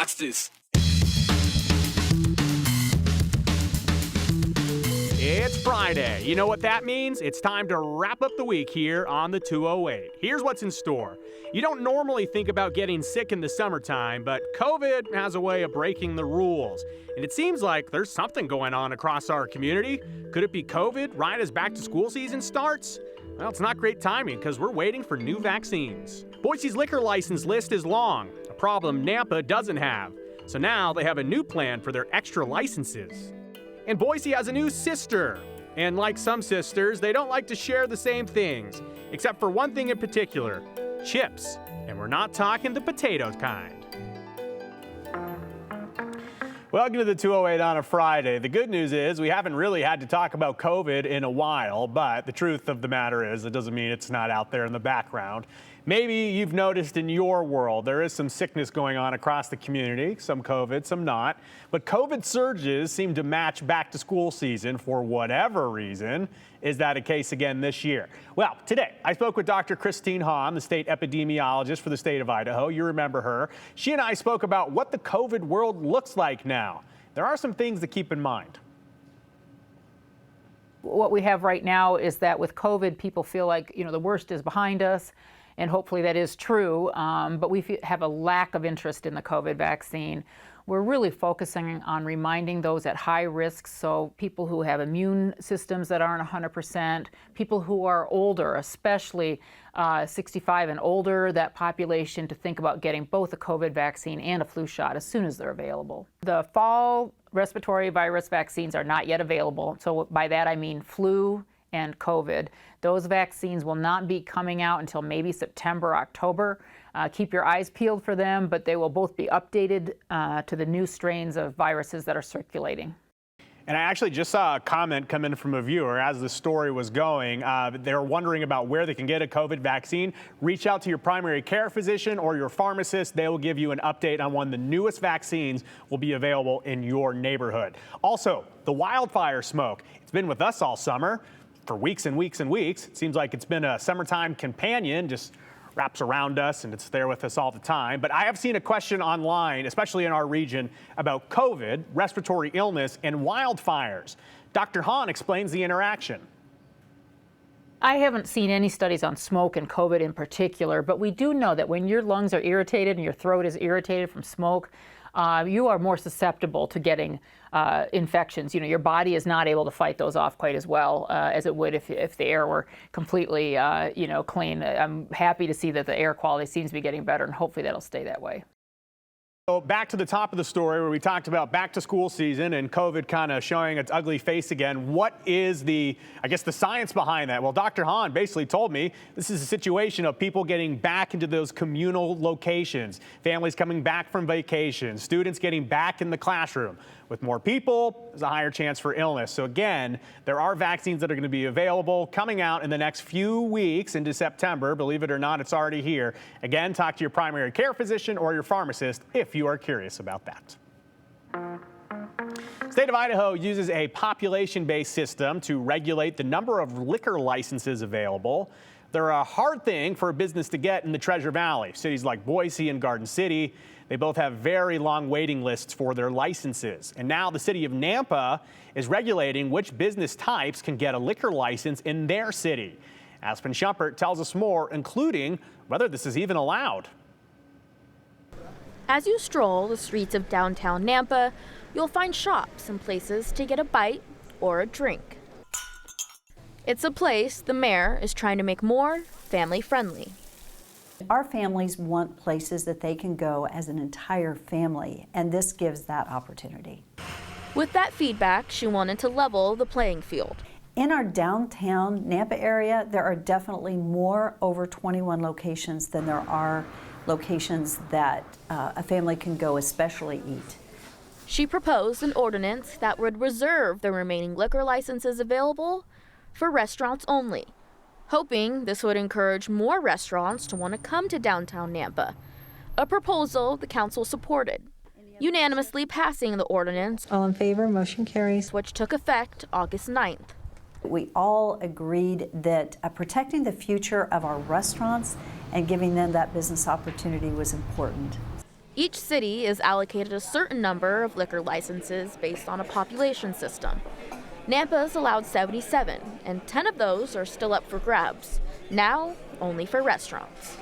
Watch this. It's Friday. You know what that means? It's time to wrap up the week here on the 208. Here's what's in store. You don't normally think about getting sick in the summertime, but COVID has a way of breaking the rules. And it seems like there's something going on across our community. Could it be COVID right as back to school season starts? Well, it's not great timing because we're waiting for new vaccines. Boise's liquor license list is long, a problem Nampa doesn't have. So now they have a new plan for their extra licenses. And Boise has a new sister. And like some sisters, they don't like to share the same things, except for one thing in particular, chips. And we're not talking the potato kind. Welcome to the 208 on a Friday. The good news is we haven't really had to talk about COVID in a while, but the truth of the matter is it doesn't mean it's not out there in the background. Maybe you've noticed in your world there is some sickness going on across the community, some COVID, some not. But COVID surges seem to match back to school season for whatever reason. Is that a case again this year? Well, today I spoke with Dr. Christine Hahn, the state epidemiologist for the state of Idaho. You remember her. She and I spoke about what the COVID world looks like now. There are some things to keep in mind. What we have right now is that with COVID, people feel like, the worst is behind us. And hopefully that is true, but we have a lack of interest in the COVID vaccine. We're really focusing on reminding those at high risk, so people who have immune systems that aren't 100%, people who are older, especially 65 and older, that population, to think about getting both a COVID vaccine and a flu shot as soon as they're available. The fall respiratory virus vaccines are not yet available, so by that I mean flu and COVID. Those vaccines will not be coming out until maybe September, October. Keep your eyes peeled for them, but they will both be updated to the new strains of viruses that are circulating. And I actually just saw a comment come in from a viewer as the story was going. They're wondering about where they can get a COVID vaccine. Reach out to your primary care physician or your pharmacist. They will give you an update on when the newest vaccines will be available in your neighborhood. Also, the wildfire smoke. It's been with us all summer. For weeks and weeks and weeks. It seems like it's been a summertime companion, just wraps around us and it's there with us all the time. But I have seen a question online, especially in our region, about COVID, respiratory illness, and wildfires. Dr. Hahn explains the interaction. I haven't seen any studies on smoke and COVID in particular, but we do know that when your lungs are irritated and your throat is irritated from smoke, you are more susceptible to getting infections. Your body is not able to fight those off quite as well as it would if the air were completely, clean. I'm happy to see that the air quality seems to be getting better, and hopefully that'll stay that way. So back to the top of the story where we talked about back to school season and COVID kind of showing its ugly face again. What is the science behind that? Well, Dr. Hahn basically told me this is a situation of people getting back into those communal locations, families coming back from vacation, students getting back in the classroom. With more people, there's a higher chance for illness. So again, there are vaccines that are going to be available coming out in the next few weeks into September. Believe it or not, it's already here. Again, talk to your primary care physician or your pharmacist if you are curious about that. State of Idaho uses a population-based system to regulate the number of liquor licenses available. They're a hard thing for a business to get in the Treasure Valley. Cities like Boise and Garden City, they both have very long waiting lists for their licenses. And now the city of Nampa is regulating which business types can get a liquor license in their city. Aspen Shumpert tells us more, including whether this is even allowed. As you stroll the streets of downtown Nampa, you'll find shops and places to get a bite or a drink. It's a place the mayor is trying to make more family-friendly. Our families want places that they can go as an entire family, and this gives that opportunity. With that feedback, she wanted to level the playing field. In our downtown Nampa area, there are definitely more over 21 locations than there are locations that a family can go especially eat. She proposed an ordinance that would reserve the remaining liquor licenses available for restaurants only, hoping this would encourage more restaurants to want to come to downtown Nampa, a proposal the council supported, unanimously passing the ordinance. All in favor, motion carries. Which took effect August 9th. We all agreed that protecting the future of our restaurants and giving them that business opportunity was important. Each city is allocated a certain number of liquor licenses based on a population system. Nampa's allowed 77, and 10 of those are still up for grabs, now only for restaurants.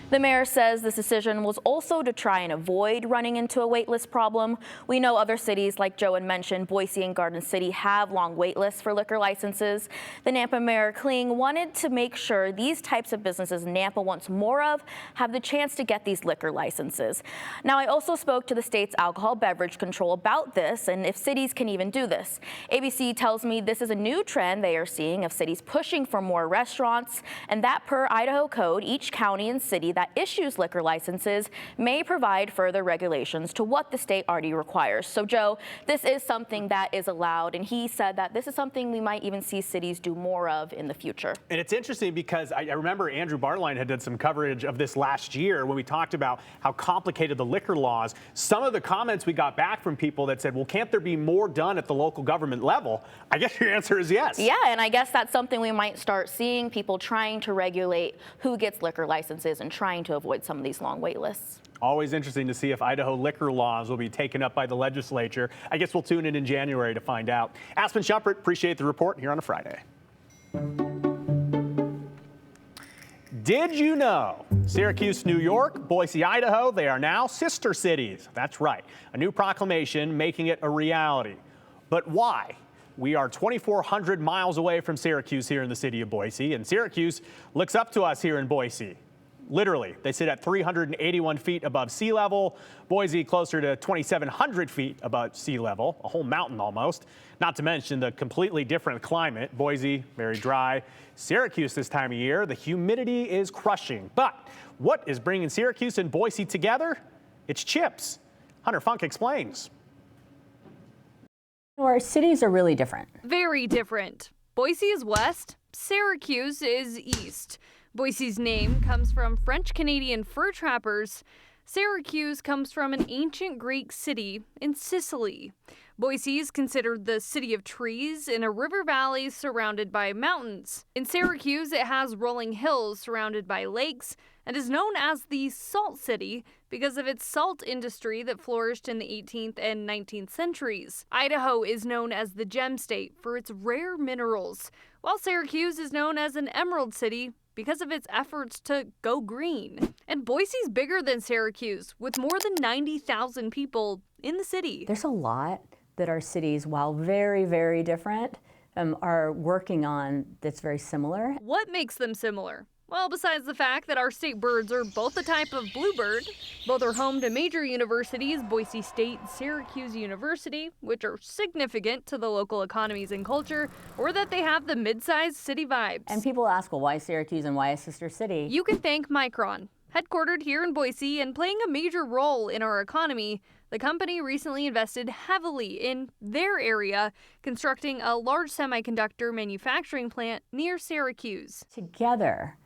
The mayor says this decision was also to try and avoid running into a waitlist problem. We know other cities, like Joan mentioned, Boise and Garden City, have long waitlists for liquor licenses. The Nampa Mayor Kling wanted to make sure these types of businesses Nampa wants more of have the chance to get these liquor licenses. Now, I also spoke to the state's alcohol beverage control about this and if cities can even do this. ABC tells me this is a new trend they are seeing of cities pushing for more restaurants, and that per Idaho code, each county and city that issues liquor licenses may provide further regulations to what the state already requires. So, Joe, this is something that is allowed, and he said that this is something we might even see cities do more of in the future. And it's interesting because I remember Andrew Bartline had done some coverage of this last year when we talked about how complicated the liquor laws. Some of the comments we got back from people that said, well, can't there be more done at the local government level? I guess your answer is yes. Yeah, and I guess that's something we might start seeing, people trying to regulate who gets liquor licenses and trying to avoid some of these long wait lists. Always interesting to see if Idaho liquor laws will be taken up by the legislature. I guess we'll tune in January to find out. Aspen Shumpert, appreciate the report here on a Friday. Did you know Syracuse, New York, Boise, Idaho, they are now sister cities? That's right, a new proclamation making it a reality. But why? We are 2,400 miles away from Syracuse here in the city of Boise, and Syracuse looks up to us here in Boise. Literally, they sit at 381 feet above sea level. Boise closer to 2,700 feet above sea level, a whole mountain almost. Not to mention the completely different climate. Boise, very dry. Syracuse this time of year, the humidity is crushing. But what is bringing Syracuse and Boise together? It's chips. Hunter Funk explains. Our cities are really different. Very different. Boise is west, Syracuse is east. Boise's name comes from French-Canadian fur trappers. Syracuse comes from an ancient Greek city in Sicily. Boise is considered the city of trees in a river valley surrounded by mountains. In Syracuse, it has rolling hills surrounded by lakes and is known as the Salt City because of its salt industry that flourished in the 18th and 19th centuries. Idaho is known as the Gem State for its rare minerals, while Syracuse is known as an Emerald City because of its efforts to go green. And Boise's bigger than Syracuse, with more than 90,000 people in the city. There's a lot that our cities, while very, very different, are working on that's very similar. What makes them similar? Well, besides the fact that our state birds are both a type of bluebird, both are home to major universities, Boise State and Syracuse University, which are significant to the local economies and culture, or that they have the mid-sized city vibes. And people ask, well, why Syracuse and why a sister city? You can thank Micron. Headquartered here in Boise and playing a major role in our economy, the company recently invested heavily in their area, constructing a large semiconductor manufacturing plant near Syracuse. Together,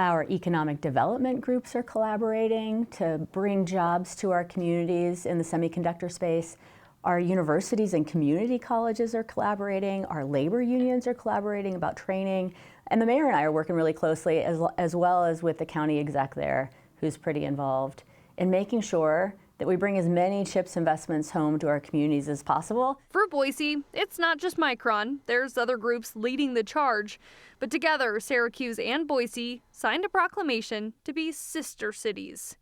our economic development groups are collaborating to bring jobs to our communities in the semiconductor space. Our universities and community colleges are collaborating. Our labor unions are collaborating about training. And the mayor and I are working really closely, as well as with the county exec there, who's pretty involved, in making sure that we bring as many CHIPS investments home to our communities as possible. For Boise, it's not just Micron. There's other groups leading the charge. But together, Syracuse and Boise signed a proclamation to be sister cities.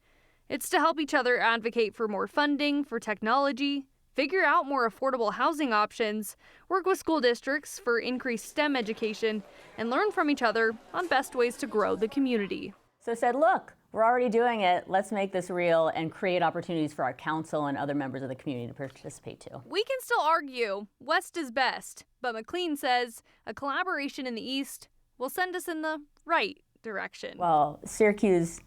It's to help each other advocate for more funding for technology, figure out more affordable housing options, work with school districts for increased STEM education, and learn from each other on best ways to grow the community. So said, look, we're already doing it. Let's make this real and create opportunities for our council and other members of the community to participate too. We can still argue West is best, but McLean says a collaboration in the East will send us in the right direction. Well, Syracuse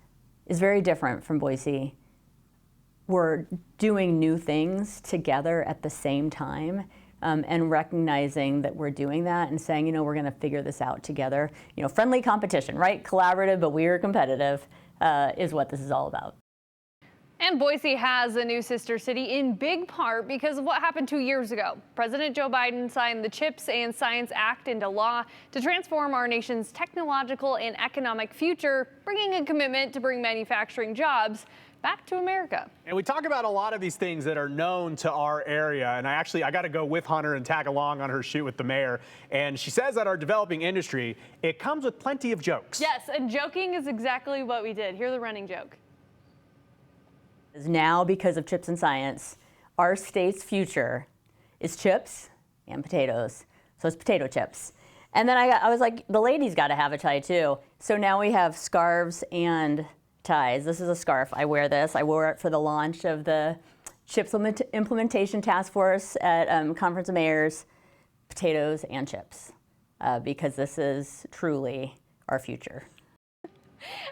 is very different from Boise. We're doing new things together at the same time. And recognizing that we're doing that and saying, we're going to figure this out together. Friendly competition, right? Collaborative, but we are competitive, is what this is all about. And Boise has a new sister city in big part because of what happened 2 years ago. President Joe Biden signed the CHIPS and Science Act into law to transform our nation's technological and economic future, bringing a commitment to bring manufacturing jobs back to America. And we talk about a lot of these things that are known to our area. And I got to go with Hunter and tag along on her shoot with the mayor. And she says that our developing industry, it comes with plenty of jokes. Yes, and joking is exactly what we did. Here's the running joke. Now, because of chips and science, our state's future is chips and potatoes. So it's potato chips. And then I was like, the ladies got to have a tie too. So now we have scarves and ties. This is a scarf. I wear this. I wore it for the launch of the CHIPS Implementation Task Force at Conference of Mayors. Potatoes and chips, because this is truly our future.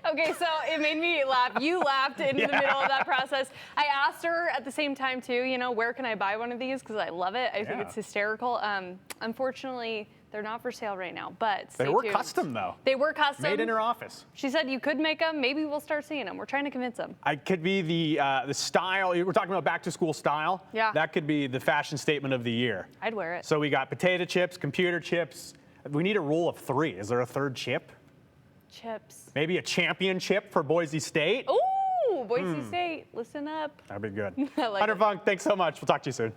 Okay, so it made me laugh. You laughed in the middle of that process. I asked her at the same time too, where can I buy one of these? Because I love it. I think it's hysterical. Unfortunately, they're not for sale right now, but stay tuned. They were custom though. They were custom. Made in her office. She said you could make them. Maybe we'll start seeing them. We're trying to convince them. I could be the style. We're talking about back to school style. Yeah. That could be the fashion statement of the year. I'd wear it. So we got potato chips, computer chips. We need a rule of 3. Is there a third chip? Chips. Maybe a championship for Boise State? Ooh, Boise State, listen up. That'd be good. I like Hunter it. Funk, thanks so much. We'll talk to you soon.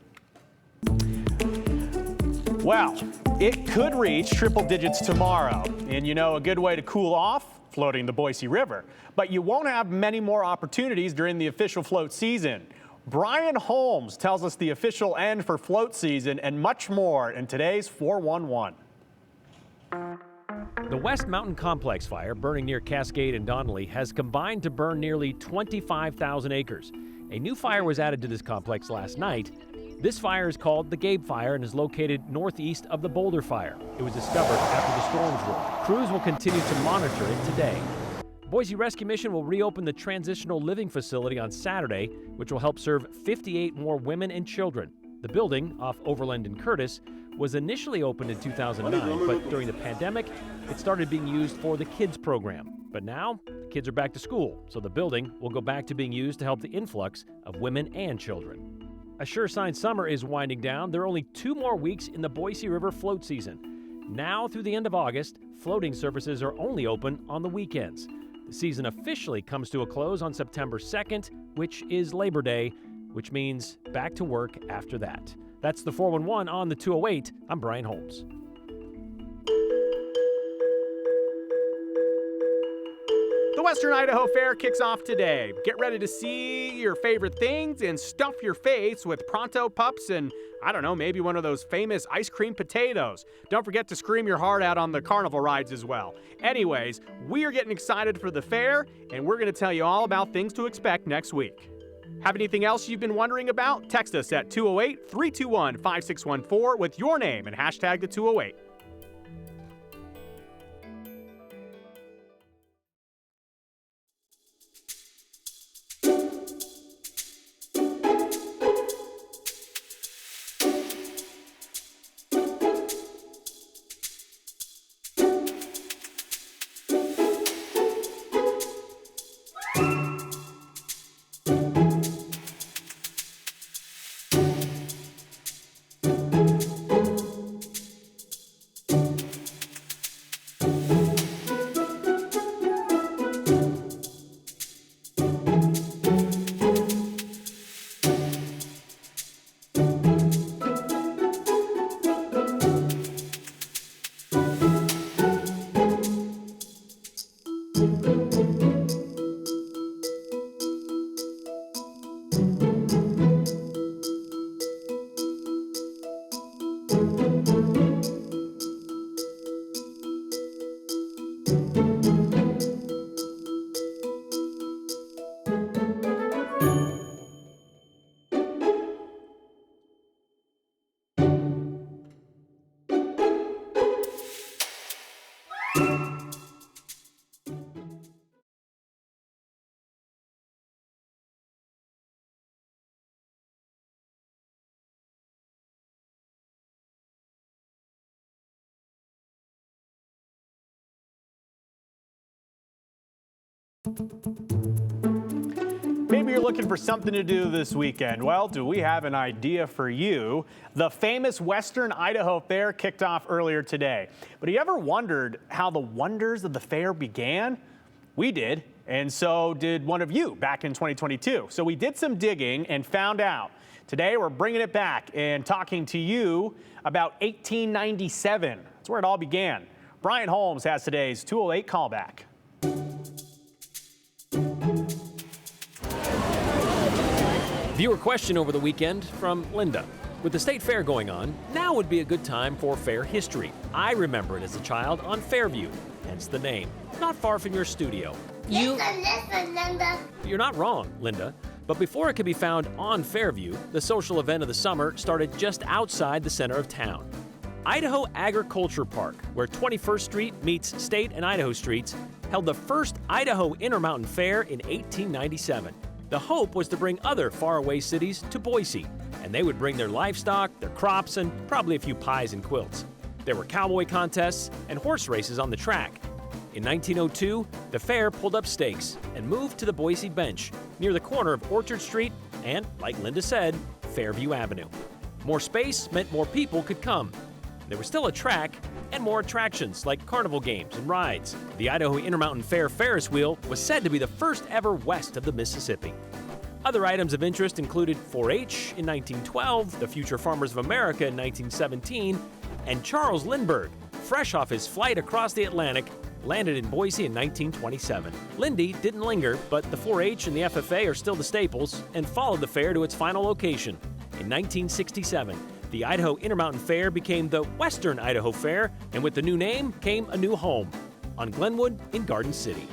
Well, it could reach triple digits tomorrow. And a good way to cool off? Floating the Boise River. But you won't have many more opportunities during the official float season. Brian Holmes tells us the official end for float season and much more in today's 411. The West Mountain Complex fire, burning near Cascade and Donnelly, has combined to burn nearly 25,000 acres. A new fire was added to this complex last night. This fire is called the Gabe Fire and is located northeast of the Boulder Fire. It was discovered after the storms rolled. Crews will continue to monitor it today. Boise Rescue Mission will reopen the Transitional Living Facility on Saturday, which will help serve 58 more women and children. The building, off Overland and Curtis, was initially opened in 2009, but during the pandemic, it started being used for the kids program. But now, the kids are back to school, so the building will go back to being used to help the influx of women and children. A sure sign summer is winding down. There are only 2 more weeks in the Boise River float season. Now through the end of August, floating services are only open on the weekends. The season officially comes to a close on September 2nd, which is Labor Day, which means back to work after that. That's the 411 on the 208. I'm Brian Holmes. The Western Idaho Fair kicks off today. Get ready to see your favorite things and stuff your face with Pronto Pups and, maybe one of those famous ice cream potatoes. Don't forget to scream your heart out on the carnival rides as well. Anyways, we are getting excited for the fair, and we're going to tell you all about things to expect next week. Have anything else you've been wondering about? Text us at 208-321-5614 with your name and hashtag the 208. Maybe you're looking for something to do this weekend. Well, do we have an idea for you? The famous Western Idaho Fair kicked off earlier today. But have you ever wondered how the wonders of the fair began? We did. And so did one of you back in 2022. So we did some digging and found out. Today we're bringing it back and talking to you about 1897. That's where it all began. Brian Holmes has today's 208 callback. Viewer question over the weekend from Linda. With the state fair going on, now would be a good time for fair history. I remember it as a child on Fairview, hence the name. Not far from your studio. Listen, Linda. You're not wrong, Linda. But before it could be found on Fairview, the social event of the summer started just outside the center of town. Idaho Agriculture Park, where 21st Street meets State and Idaho Streets, held the first Idaho Intermountain Fair in 1897. The hope was to bring other faraway cities to Boise, and they would bring their livestock, their crops, and probably a few pies and quilts. There were cowboy contests and horse races on the track. In 1902, the fair pulled up stakes and moved to the Boise Bench, near the corner of Orchard Street and, like Linda said, Fairview Avenue. More space meant more people could come. There was still a track and more attractions like carnival games and rides. The Idaho Intermountain Fair Ferris wheel was said to be the first ever west of the Mississippi. Other items of interest included 4-H in 1912, the Future Farmers of America in 1917, and Charles Lindbergh, fresh off his flight across the Atlantic, landed in Boise in 1927. Lindy didn't linger, but the 4-H and the FFA are still the staples and followed the fair to its final location. In 1967, the Idaho Intermountain Fair became the Western Idaho Fair, and with the new name came a new home on Glenwood in Garden City.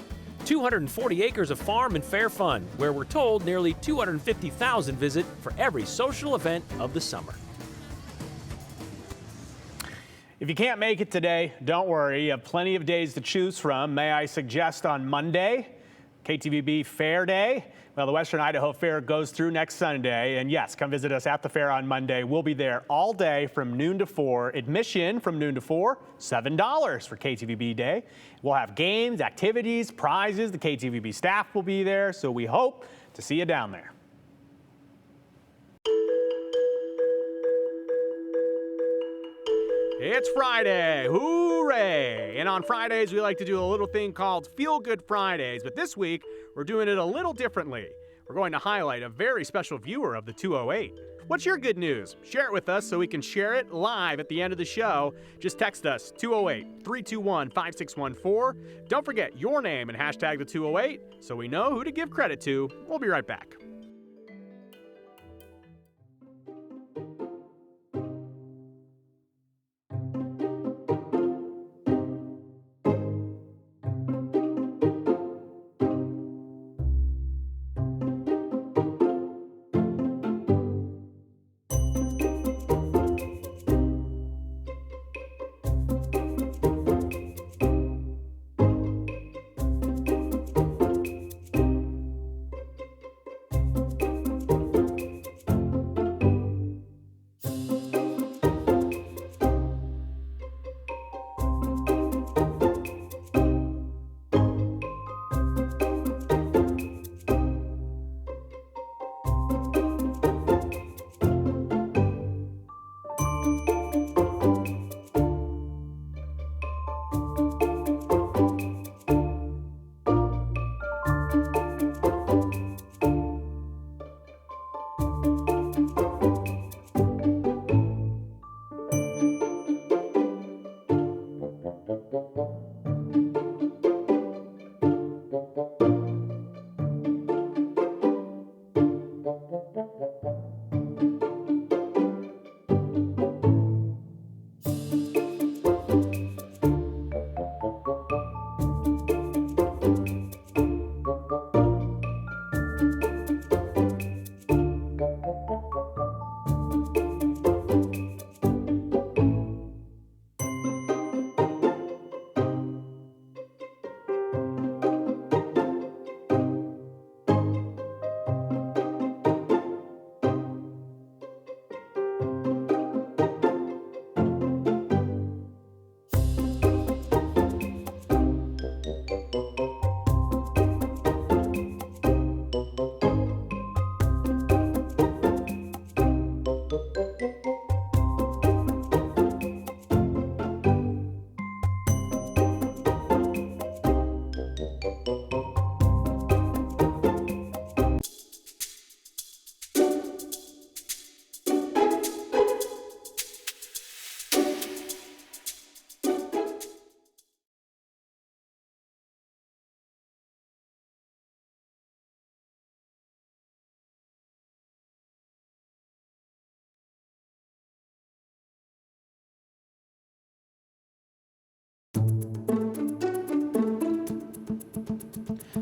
240 acres of farm and fair fun, where we're told nearly 250,000 visit for every social event of the summer. If you can't make it today, don't worry. You have plenty of days to choose from. May I suggest on Monday, KTVB Fair Day? Well, the Western Idaho Fair goes through next Sunday. And yes, come visit us at the fair on Monday. We'll be there all day from noon to 4. Admission from noon to 4, $7 for KTVB Day. We'll have games, activities, prizes. The KTVB staff will be there. So we hope to see you down there. It's Friday, hooray! And on Fridays, we like to do a little thing called Feel Good Fridays, but this week, we're doing it a little differently. We're going to highlight a very special viewer of the 208. What's your good news? Share it with us so we can share it live at the end of the show. Just text us 208-321-5614. Don't forget your name and hashtag the 208 so we know who to give credit to. We'll be right back.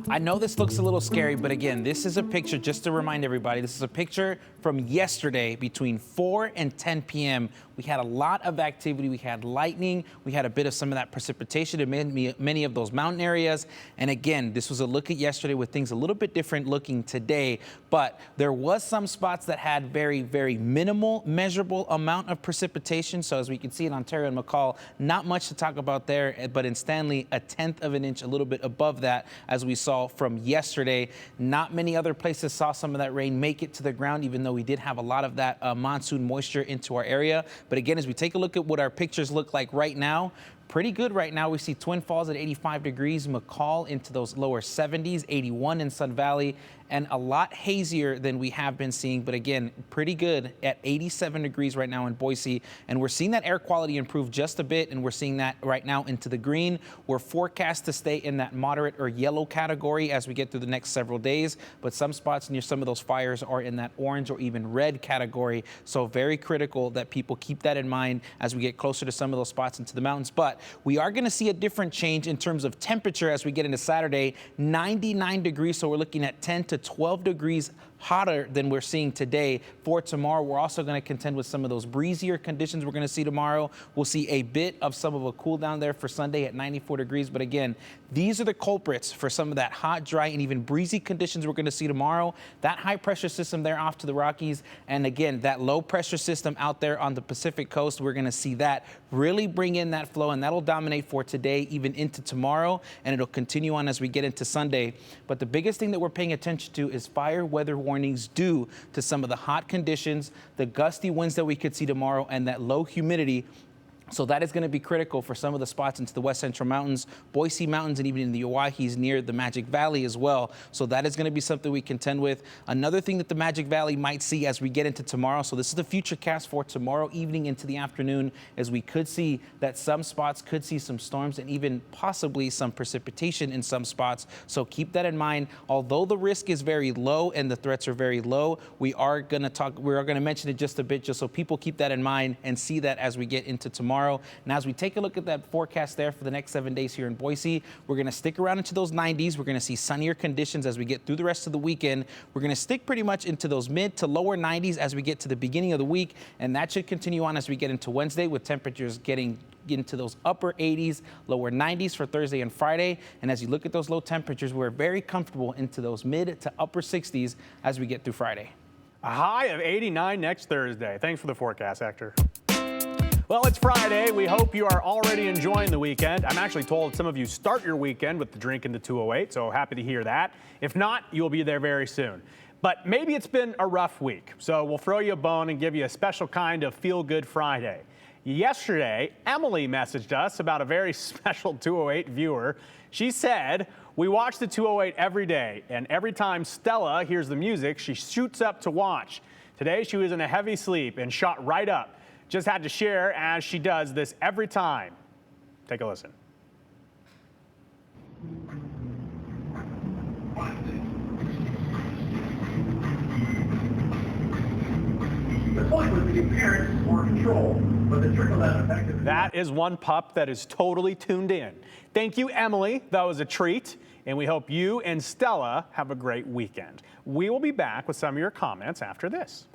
I know this looks a little scary, but again, this is a picture, just to remind everybody, this is a picture from yesterday between 4 and 10 p.m. We had a lot of activity. We had lightning. We had a bit of some of that precipitation in many of those mountain areas. And again, this was a look at yesterday with things a little bit different looking today. But there was some spots that had very, very minimal measurable amount of precipitation. So as we can see in Ontario and McCall, not much to talk about there. But in Stanley, 1/10 of an inch, a little bit above that, as we saw from yesterday. Not many other places saw some of that rain make it to the ground, even though we did have a lot of that monsoon moisture into our area. But again, as we take a look at what our pictures look like right now, pretty good right now. We see Twin Falls at 85 degrees, McCall into those lower 70s, 81 in Sun Valley, and a lot hazier than we have been seeing. But again, pretty good at 87 degrees right now in Boise. And we're seeing that air quality improve just a bit, and we're seeing that right now into the green. We're forecast to stay in that moderate or yellow category as we get through the next several days. But some spots near some of those fires are in that orange or even red category. So very critical that people keep that in mind as we get closer to some of those spots into the mountains. But we are going to see a different change in terms of temperature as we get into Saturday. 99 degrees, so we're looking at 10 to 12 degrees hotter than we're seeing today. For tomorrow, we're also going to contend with some of those breezier conditions we're going to see tomorrow. We'll see a bit of some of a cool down there for Sunday at 94 degrees. But again, these are the culprits for some of that hot, dry, and even breezy conditions we're going to see tomorrow. That high pressure system there off to the Rockies, and again, that low pressure system out there on the Pacific coast, we're going to see that really bring in that flow, and that'll dominate for today, even into tomorrow, and it'll continue on as we get into Sunday. But the biggest thing that we're paying attention to is fire weather warnings due to some of the hot conditions, the gusty winds that we could see tomorrow, and that low humidity. So that is going to be critical for some of the spots into the West Central Mountains, Boise Mountains, and even in the Oahes near the Magic Valley as well. So that is going to be something we contend with. Another thing that the Magic Valley might see as we get into tomorrow, so this is the future cast for tomorrow evening into the afternoon, as we could see that some spots could see some storms and even possibly some precipitation in some spots. So keep that in mind. Although the risk is very low and the threats are very low, we are going to mention it just a bit, just so people keep that in mind and see that as we get into tomorrow. Now, as we take a look at that forecast there for the next 7 days here in Boise, we're going to stick around into those 90s. We're going to see sunnier conditions as we get through the rest of the weekend. We're going to stick pretty much into those mid to lower 90s as we get to the beginning of the week, and that should continue on as we get into Wednesday, with temperatures getting into those upper 80s, lower 90s for Thursday and Friday. And as you look at those low temperatures, we're very comfortable into those mid to upper 60s as we get through Friday. A high of 89 next Thursday. Thanks for the forecast, Hector. Well, it's Friday. We hope you are already enjoying the weekend. I'm actually told some of you start your weekend with the drink in the 208, so happy to hear that. If not, you'll be there very soon. But maybe it's been a rough week, so we'll throw you a bone and give you a special kind of feel-good Friday. Yesterday, Emily messaged us about a very special 208 viewer. She said, "We watch the 208 every day, and every time Stella hears the music, she shoots up to watch. Today, she was in a heavy sleep and shot right up. Just had to share, as she does this every time." Take a listen. The point was to give parents more control, but the trickle-down effect. That is one pup that is totally tuned in. Thank you, Emily. That was a treat. And we hope you and Stella have a great weekend. We will be back with some of your comments after this.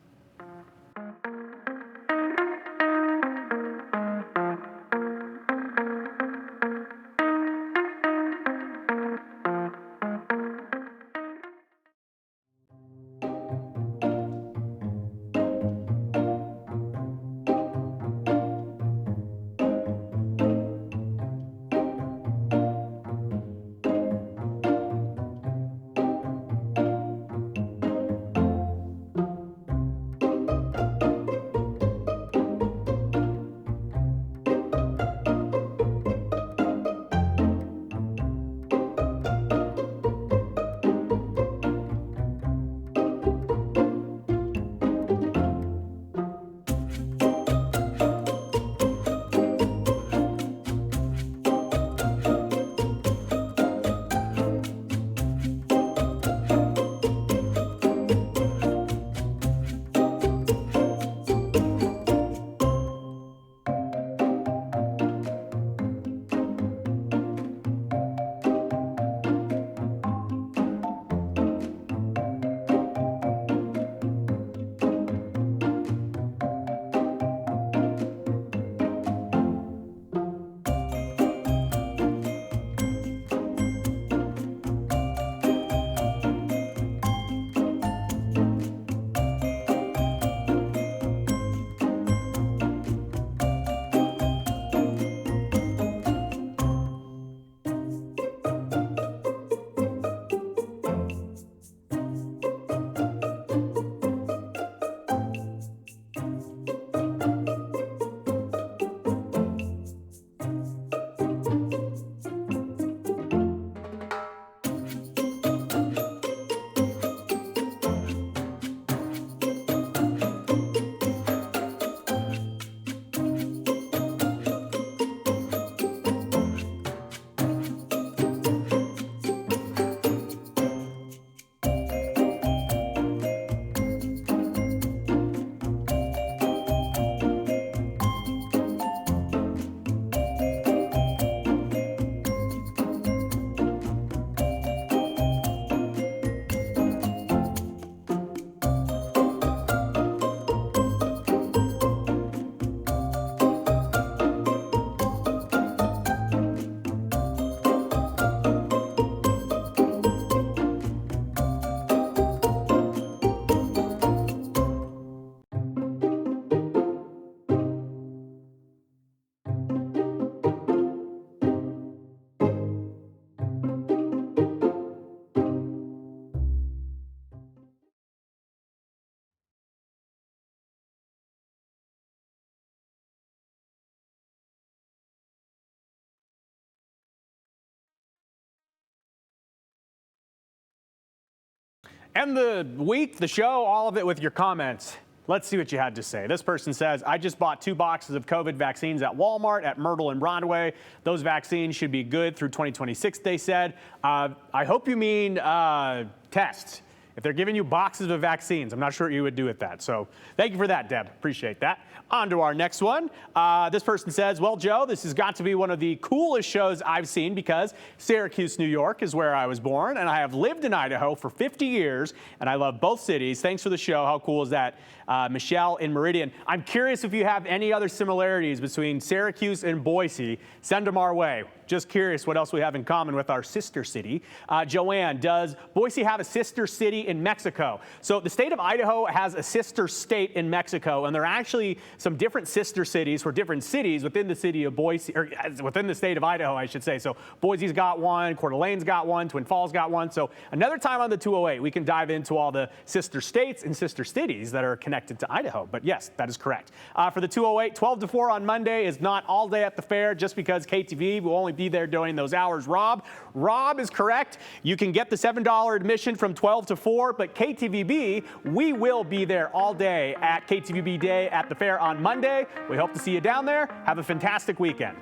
End the week, the show, all of it with your comments. Let's see what you had to say. This person says, I just bought 2 boxes of COVID vaccines at Walmart at Myrtle and Broadway. Those vaccines should be good through 2026, they said. I hope you mean tests. If they're giving you boxes of vaccines, I'm not sure what you would do with that. So thank you for that, Deb. Appreciate that. On to our next one. This person says, well, Joe, this has got to be one of the coolest shows I've seen because Syracuse, New York is where I was born, and I have lived in Idaho for 50 years, and I love both cities. Thanks for the show. How cool is that? Michelle in Meridian. I'm curious if you have any other similarities between Syracuse and Boise. Send them our way. Just curious what else we have in common with our sister city. Joanne, does Boise have a sister city in Mexico? So the state of Idaho has a sister state in Mexico, and there are actually some different sister cities for different cities within the city of Boise, or within the state of Idaho, I should say. So Boise's got one, Coeur d'Alene's got one, Twin Falls got one. So another time on the 208, we can dive into all the sister states and sister cities that are connected to Idaho. But yes, that is correct. For the 208, 12 to 4 on Monday is not all day at the fair just because KTV will only be there during those hours. Rob is correct. You can get the $7 admission from 12 to 4, but KTVB, we will be there all day at KTVB Day at the fair on Monday. We hope to see you down there. Have a fantastic weekend.